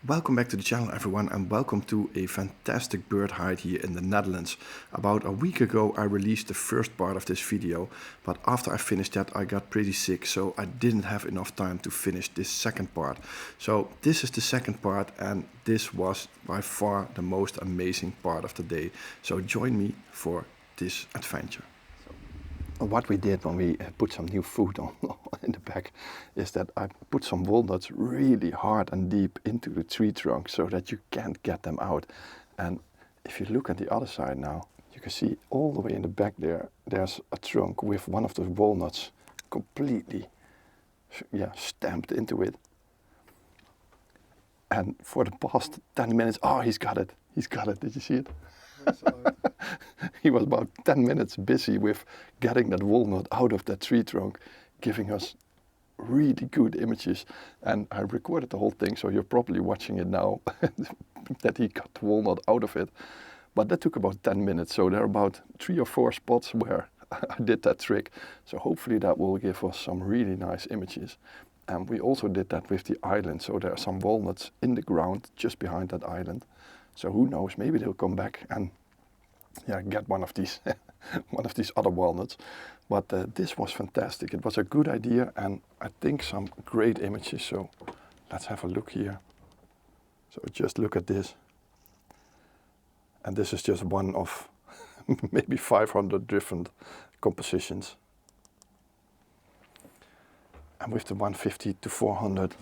Welcome back to the channel, everyone, and welcome to a fantastic bird hide here in the Netherlands. About a week ago I released the first part of this video, but after I finished that I got pretty sick, so I didn't have enough time to finish this second part. So this is the second part, and this was by far the most amazing part of the day. So join me for this adventure. What we did when we put some new food on in the back is that I put some walnuts really hard and deep into the tree trunk so that you can't get them out. And if you look at the other side now, you can see all the way in the back there's a trunk with one of the walnuts completely stamped into it. And for the past 10 minutes, oh, he's got it, did you see it? He was about 10 minutes busy with getting that walnut out of that tree trunk, giving us really good images. And I recorded the whole thing, so you're probably watching it now, that he got the walnut out of it. But that took about 10 minutes, so there are about 3 or 4 spots where I did that trick. So hopefully that will give us some really nice images. And we also did that with the island, so there are some walnuts in the ground just behind that island. So who knows, maybe they'll come back and get one of these one of these other walnuts. But this was fantastic. It was a good idea, and I think some great images. So let's have a look here. So just look at this. And this is just one of maybe 500 different compositions. And with the 150 to 400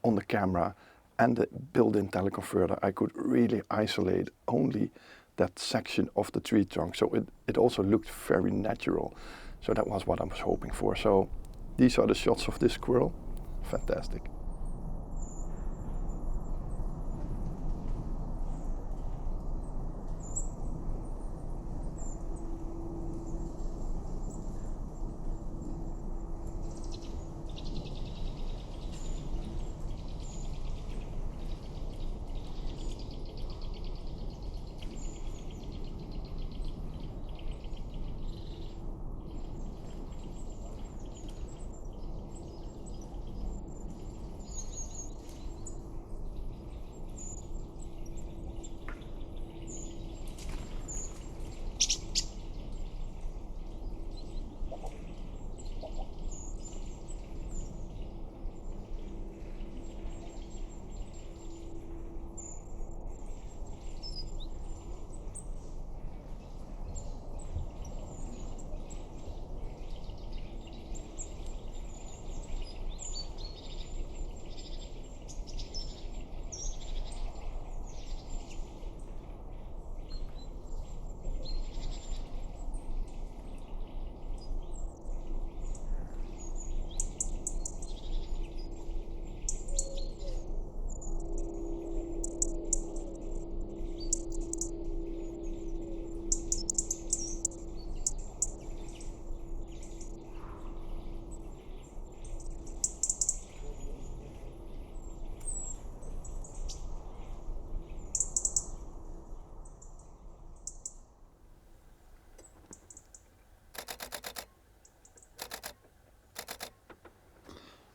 on the camera and the built-in teleconverter, I could really isolate only that section of the tree trunk. So it also looked very natural. So that was what I was hoping for. So these are the shots of this squirrel. Fantastic.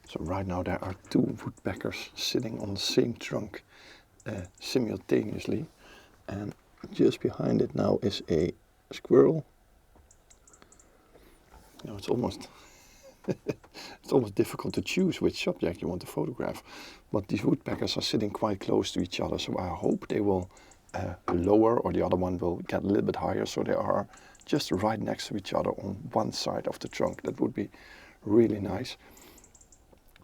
So right now there are 2 woodpeckers sitting on the same trunk simultaneously, and just behind it now is a squirrel. You know, it's almost it's almost difficult to choose which subject you want to photograph, but these woodpeckers are sitting quite close to each other, so I hope they will lower, or the other one will get a little bit higher, so they are just right next to each other on one side of the trunk. That would be really nice.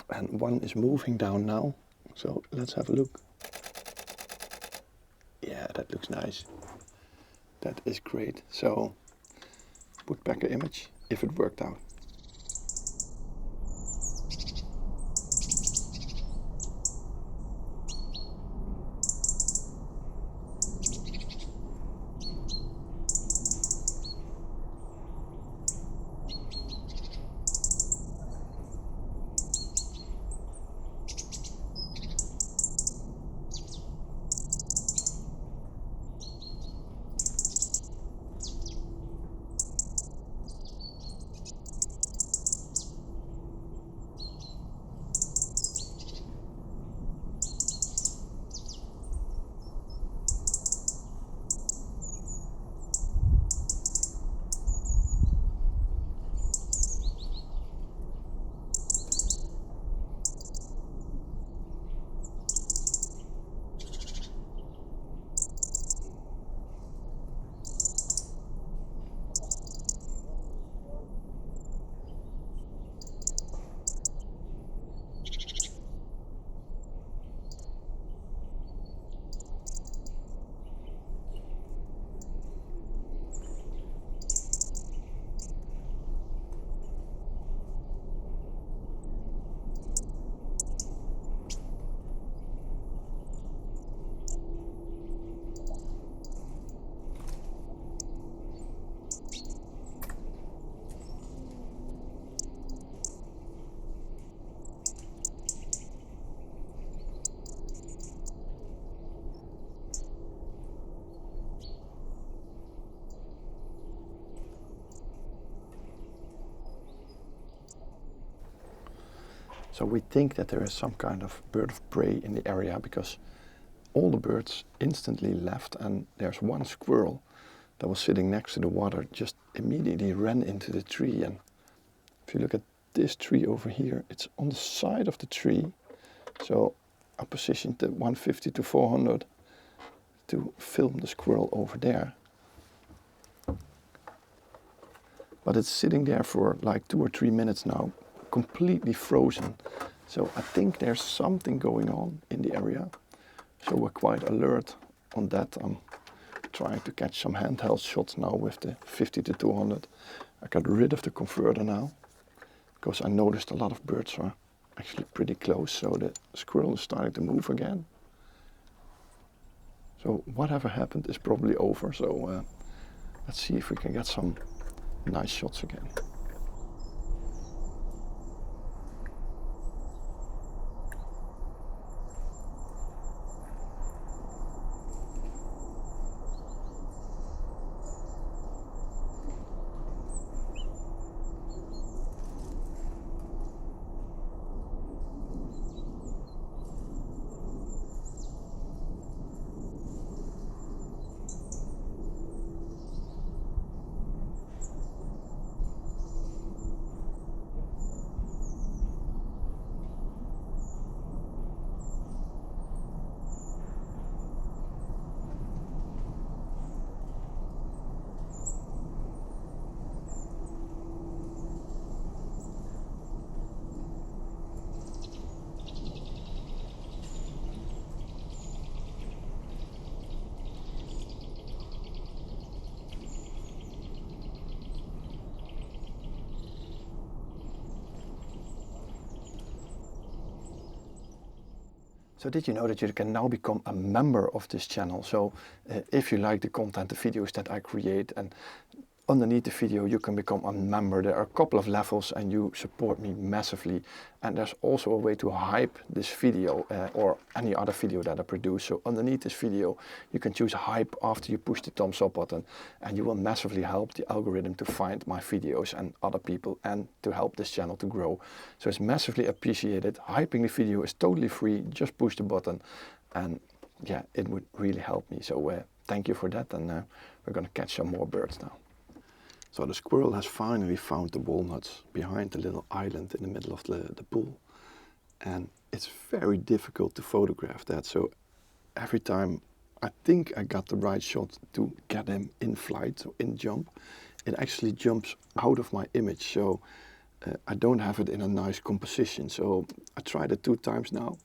And one is moving down now, so let's have a look. Yeah, that looks nice. That is great. So, woodpecker image, if it worked out. So we think that there is some kind of bird of prey in the area, because all the birds instantly left, and there's one squirrel that was sitting next to the water, just immediately ran into the tree. And if you look at this tree over here, it's on the side of the tree. So I positioned the 150 to 400 to film the squirrel over there. But it's sitting there for like 2 or 3 minutes now, completely frozen. So I think there's something going on in the area. So we're quite alert on that. I'm trying to catch some handheld shots now with the 50 to 200. I got rid of the converter now, because I noticed a lot of birds are actually pretty close. So the squirrel is starting to move again. So whatever happened is probably over. So let's see if we can get some nice shots again. So did you know that you can now become a member of this channel? So if you like the content, the videos that I create, and underneath the video you can become a member. There are a couple of levels and you support me massively. And there's also a way to hype this video or any other video that I produce. So underneath this video you can choose hype after you push the thumbs up button, and you will massively help the algorithm to find my videos and other people, and to help this channel to grow. So it's massively appreciated. Hyping the video is totally free. Just push the button, and yeah, it would really help me. So thank you for that, and we're gonna catch some more birds now. So the squirrel has finally found the walnuts behind the little island in the middle of the pool. And it's very difficult to photograph that. So every time I think I got the right shot to get him in flight, so in jump, it actually jumps out of my image. So I don't have it in a nice composition. So I tried it 2 times now.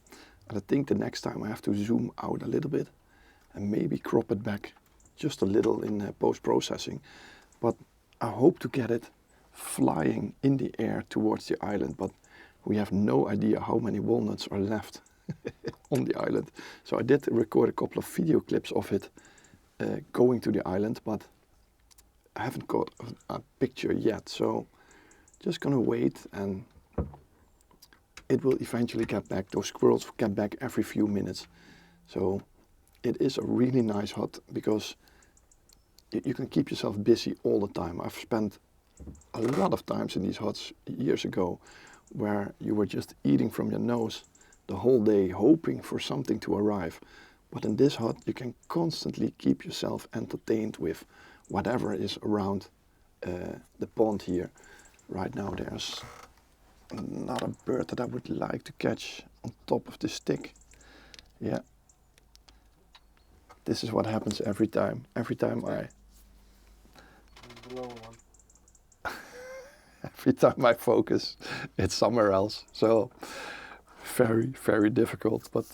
And I think the next time I have to zoom out a little bit and maybe crop it back just a little in post-processing. But I hope to get it flying in the air towards the island, but we have no idea how many walnuts are left on the island. So I did record a couple of video clips of it going to the island, but I haven't got a picture yet. So just gonna wait, and it will eventually get back. Those squirrels get back every few minutes. So it is a really nice hut, because you can keep yourself busy all the time. I've spent a lot of times in these huts years ago where you were just eating from your nose the whole day, hoping for something to arrive. But in this hut you can constantly keep yourself entertained with whatever is around the pond here. Right now there's another bird that I would like to catch on top of the stick. Yeah. This is what happens every time. Every time every time I focus, it's somewhere else. So very, very difficult. But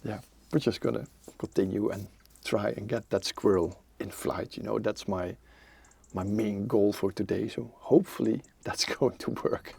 yeah, we're just gonna continue and try and get that squirrel in flight. You know, that's my main goal for today. So hopefully that's going to work.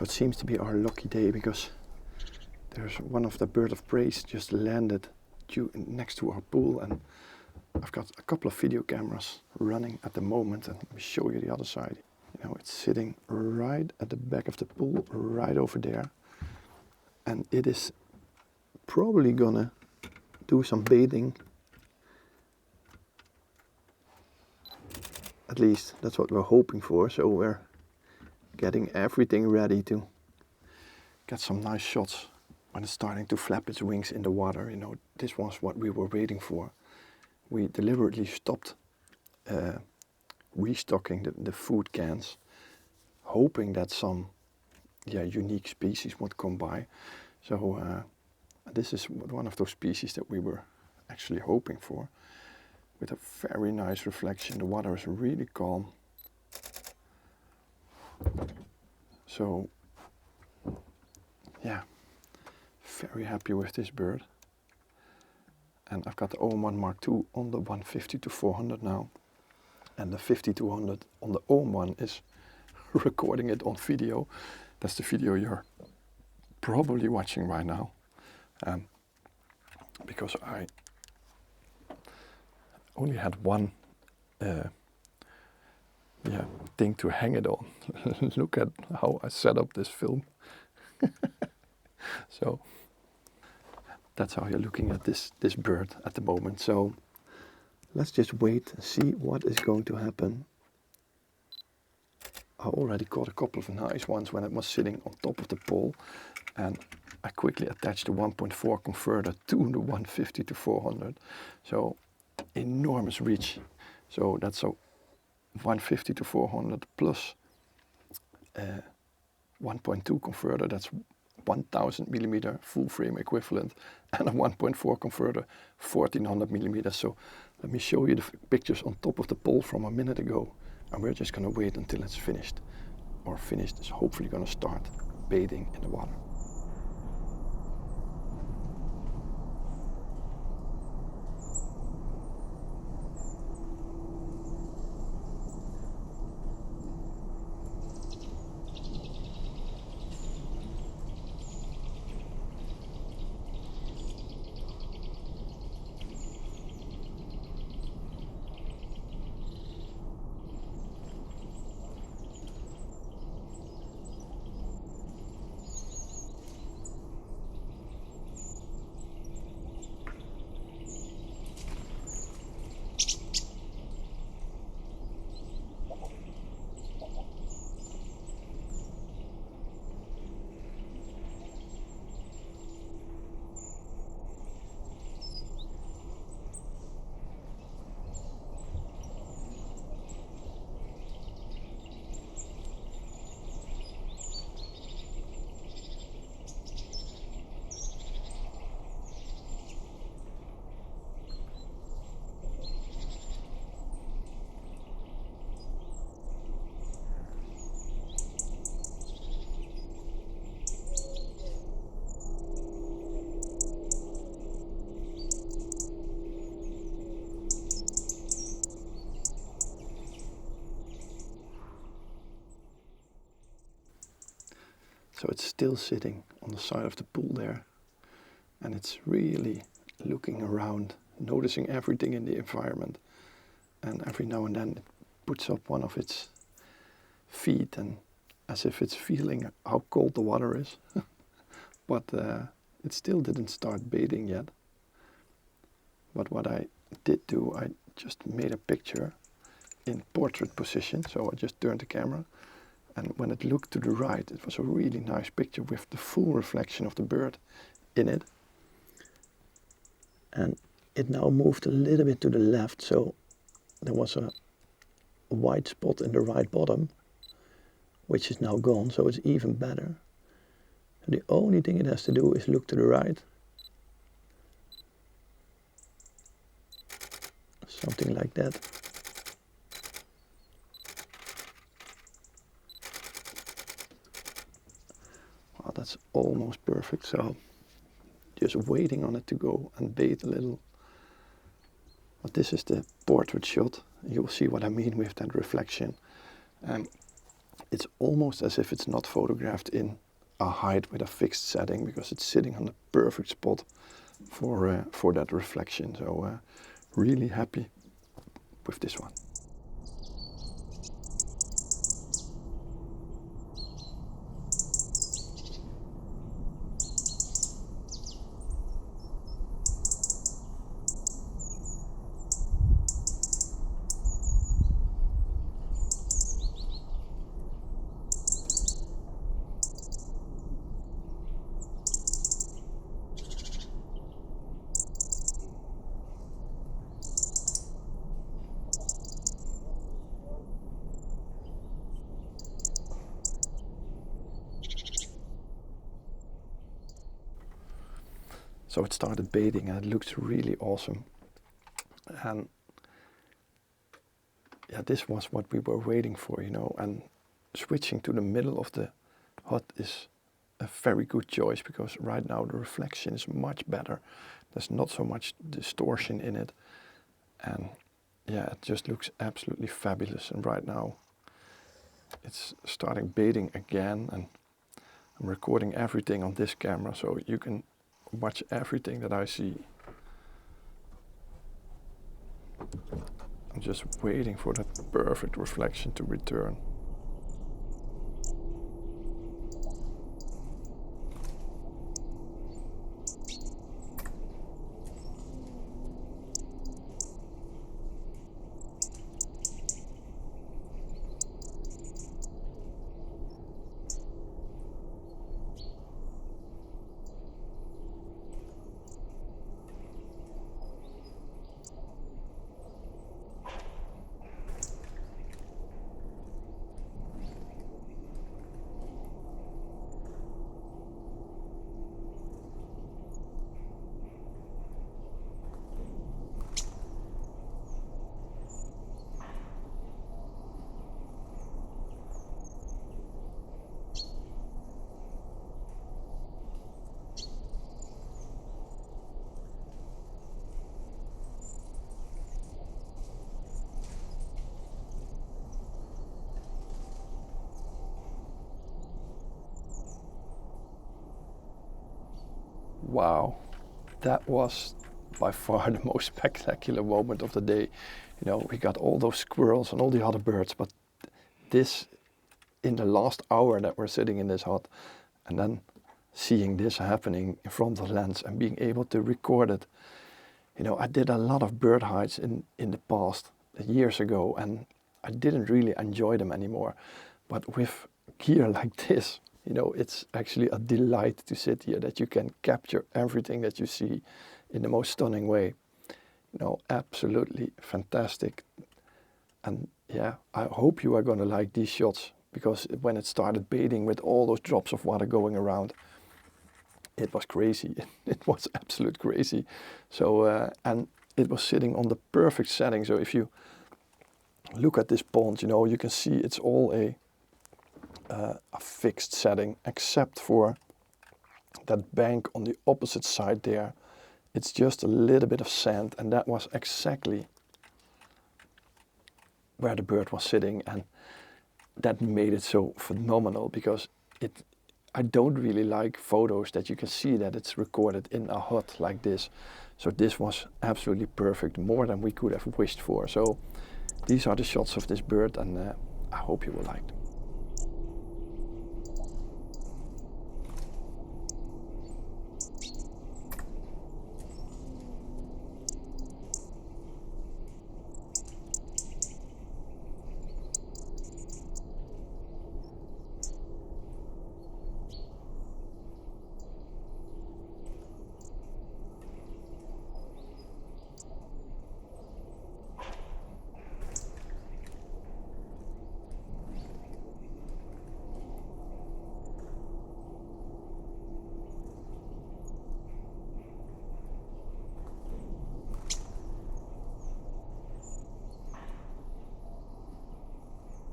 So it seems to be our lucky day, because there's one of the bird of prey just landed next to our pool, and I've got a couple of video cameras running at the moment, and let me show you the other side. You know, it's sitting right at the back of the pool, right over there, and it is probably gonna do some bathing. At least that's what we're hoping for, so we're getting everything ready to get some nice shots when it's starting to flap its wings in the water. You know, this was what we were waiting for. We deliberately stopped restocking the food cans, hoping that some unique species would come by. So this is one of those species that we were actually hoping for, with a very nice reflection. The water is really calm. So yeah, very happy with this bird. And I've got the Em1 Mark II on the 150-400 now, and the 50-100 on the Em1 is recording it on video. That's the video you're probably watching right now, because I only had one thing to hang it on. Look at how I set up this film. So that's how you're looking at this bird at the moment. So let's just wait and see what is going to happen. I already caught a couple of nice ones when it was sitting on top of the pole, and I quickly attached the 1.4 converter to the 150-400. So enormous reach. So that's a 150-400 plus 1.2 converter. That's 1000 millimeter full frame equivalent, and a 1.4 converter 1400 millimeters. So let me show you the pictures on top of the pole from a minute ago, and we're just gonna wait until it's finished, or finished is hopefully gonna start bathing in the water. So it's still sitting on the side of the pool there, and it's really looking around, noticing everything in the environment, and every now and then it puts up one of its feet, and as if it's feeling how cold the water is. But it still didn't start bathing yet. But what I did do, I just made a picture in portrait position. So I just turned the camera, and when it looked to the right, it was a really nice picture with the full reflection of the bird in it. And it now moved a little bit to the left, so there was a white spot in the right bottom, which is now gone, so it's even better. And the only thing it has to do is look to the right. Something like that. Well, that's almost perfect, so just waiting on it to go and bathe a little. But this is the portrait shot. You'll see what I mean with that reflection. it's almost as if it's not photographed in a height with a fixed setting, because it's sitting on the perfect spot for that reflection. So really happy with this one. So it started bathing and it looks really awesome. And yeah, this was what we were waiting for, you know, and switching to the middle of the hut is a very good choice, because right now the reflection is much better. There's not so much distortion in it. And yeah, it just looks absolutely fabulous. And right now it's starting bathing again, and I'm recording everything on this camera so you can watch everything that I see. I'm just waiting for that perfect reflection to return. Wow, that was by far the most spectacular moment of the day. You know, we got all those squirrels and all the other birds, but this, in the last hour that we're sitting in this hut, and then seeing this happening in front of the lens and being able to record it. You know, I did a lot of bird hides in the past, years ago, and I didn't really enjoy them anymore. But with gear like this, you know, it's actually a delight to sit here, that you can capture everything that you see in the most stunning way. You know, absolutely fantastic. And yeah, I hope you are going to like these shots, because when it started bathing with all those drops of water going around, it was crazy. It was absolute crazy. So, and it was sitting on the perfect setting. So if you look at this pond, you know, you can see it's all a fixed setting, except for that bank on the opposite side there. It's just a little bit of sand, and that was exactly where the bird was sitting, and that made it so phenomenal, because I don't really like photos that you can see that it's recorded in a hut like this. So this was absolutely perfect, more than we could have wished for. So these are the shots of this bird, and I hope you will like them.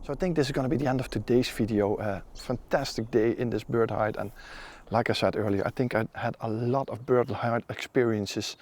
So I think this is going to be the end of today's video. Fantastic day in this bird hide, and like I said earlier, I think I had a lot of bird hide experiences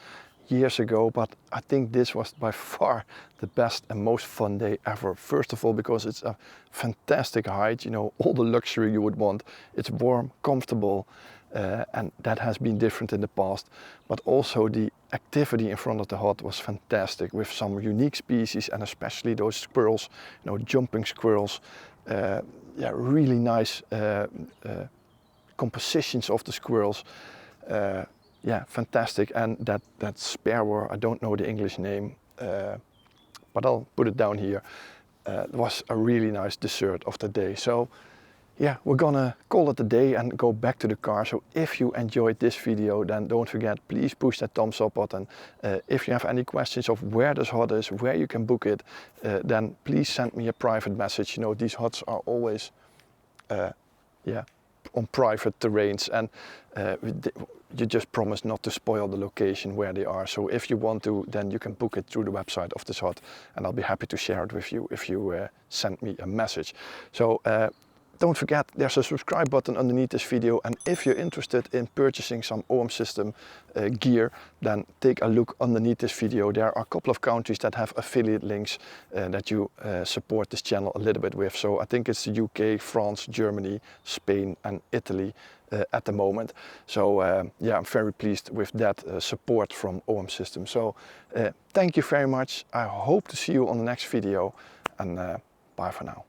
years ago, but I think this was by far the best and most fun day ever. First of all, because it's a fantastic height, you know, all the luxury you would want. It's warm, comfortable, and that has been different in the past. But also the activity in front of the hut was fantastic, with some unique species, and especially those squirrels, you know, jumping squirrels. Yeah, really nice compositions of the squirrels. Yeah, fantastic. And that Sparrow, I don't know the English name, but I'll put it down here. It was a really nice dessert of the day. So yeah, we're gonna call it a day and go back to the car. So if you enjoyed this video, then don't forget, please push that thumbs up button. If you have any questions of where this hut is, where you can book it, then please send me a private message. You know, these huts are always yeah, on private terrains, and you just promise not to spoil the location where they are. So if you want to, then you can book it through the website of this hut, and I'll be happy to share it with you if you send me a message. So don't forget, there's a subscribe button underneath this video, and if you're interested in purchasing some OM System gear, then take a look underneath this video. There are a couple of countries that have affiliate links that you support this channel a little bit with. So I think it's the UK, France, Germany, Spain and Italy at the moment. So yeah, I'm very pleased with that support from OM System. So thank you very much. I hope to see you on the next video, and bye for now.